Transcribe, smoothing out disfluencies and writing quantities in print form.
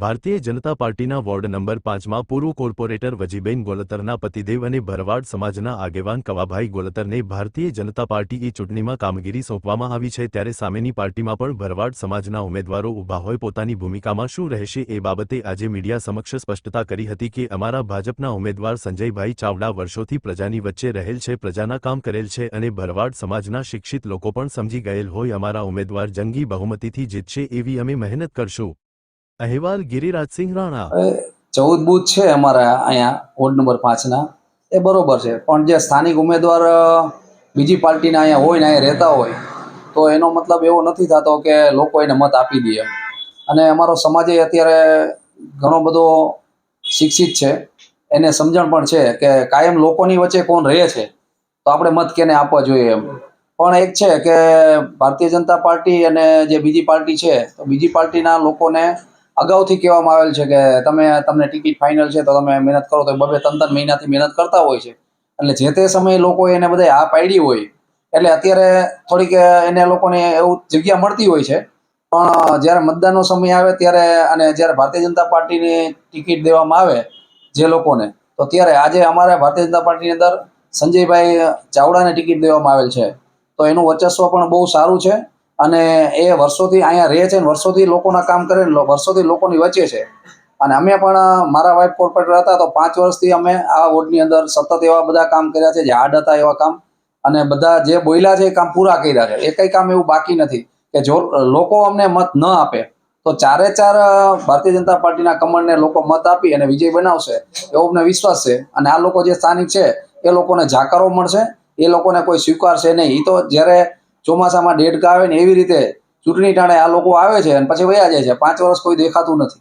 ભારતીય જનતા પાર્ટીના ward number 5માં પૂર્વ corporator Vajiben ગોલતરના પતિદેવ અને ભરવાડ સમાજના આગેવાન કવાભાઈ ગોલતરને ભારતીય જનતા પાર્ટીની ચૂંટણીમાં કામગીરી સોંપવામાં આવી છે, ત્યારે સામેની પાર્ટીમાં પણ ભરવાડ સમાજના ઉમેદવારો ઊભા હોય પોતાની ભૂમિકામાં શું રહેશે એ બાબતે આજે મીડિયા સમક્ષ સ્પષ્ટતા કરી હતી કે અમારા ભાજપના ઉમેદવાર સંજયભાઈ ચાવડા વર્ષોથી પ્રજાની વચ્ચે રહેલ છે, પ્રજાના કામ કરેલ છે અને ભરવાડ સમાજના શિક્ષિત લોકો પણ સમજી ગયેલ હોય અમારા ઉમેદવાર જંગી બહુમતીથી જીતશે એવી અમે મહેનત કરશું। અહેવાલ ગિરિરાજસિંહ રાણા। 14 બૂથ છે અમારા અહીંયા વોર્ડ નંબર 5 ના, એ બરોબર છે, પણ જે સ્થાનિક ઉમેદવાર બીજી પાર્ટીના અહીંયા હોય ને અહીંયા રહેતા હોય તો એનો મતલબ એવો નથી થતો કે લોકો એને મત આપી દે એમ। અને અમારો સમાજ અત્યારે ઘણો બધો શિક્ષિત છે, એને સમજણ પણ છે કે કાયમ લોકોની વચ્ચે કોણ રહે છે તો આપણે મત કેને આપવા જોઈએ એમ। પણ એક છે કે ભારતીય જનતા પાર્ટી અને જે બીજી પાર્ટી છે તો બીજી પાર્ટીના લોકોને અગાઉથી કહેવામાં આવેલ છે કે તમને ટિકિટ ફાઇનલ છે તો તમે મહેનત કરો, તો 2-3 મહિનાથી મહેનત કરતા હોય છે, એટલે જે તે સમયે લોકો એને બધા આ પાડી હોય એટલે અત્યારે થોડીક એને લોકોને એવું જગ્યા મળતી હોય છે। પણ જ્યારે મતદાનનો સમય આવે ત્યારે અને જ્યારે ભારતીય જનતા પાર્ટીની ટિકિટ દેવામાં આવે જે લોકોને, તો ત્યારે આજે અમારા ભારતીય જનતા પાર્ટીની અંદર સંજયભાઈ ચાવડાને ટિકિટ દેવામાં આવેલ છે, તો એનું વર્ચસ્વ પણ બહુ સારું છે અને એ વર્ષોથી અહીંયા રહે છે, વર્ષોથી લોકોના કામ કરે, વર્ષોથી લોકોની વચ્ચે છે। અને અમે પણ મારા વાઇફ કોર્પોરેટર હતા તો 5 વર્ષથી અમે આ વોર્ડની અંદર સતત એવા બધા કામ કર્યા છે, જે હાર્ડ હતા એવા કામ, અને બધા જે બોલ્યા છે એ કામ પૂરા કર્યા છે। એ કંઈ કામ એવું બાકી નથી કે જો લોકો અમને મત ન આપે તો 4 ભારતીય જનતા પાર્ટીના કમળને લોકો મત આપી અને વિજય બનાવશે એવો અમને વિશ્વાસ છે। અને આ લોકો જે સ્થાનિક છે એ લોકોને જાકારો મળશે, એ લોકોને કોઈ સ્વીકારશે નહીં। એ તો જ્યારે ચોમાસામાં દેડકા આવે ને એવી રીતે ચૂંટણી ટાણે આ લોકો આવે છે અને પછી વયા જાય છે, 5 વર્ષ કોઈ દેખાતું નથી।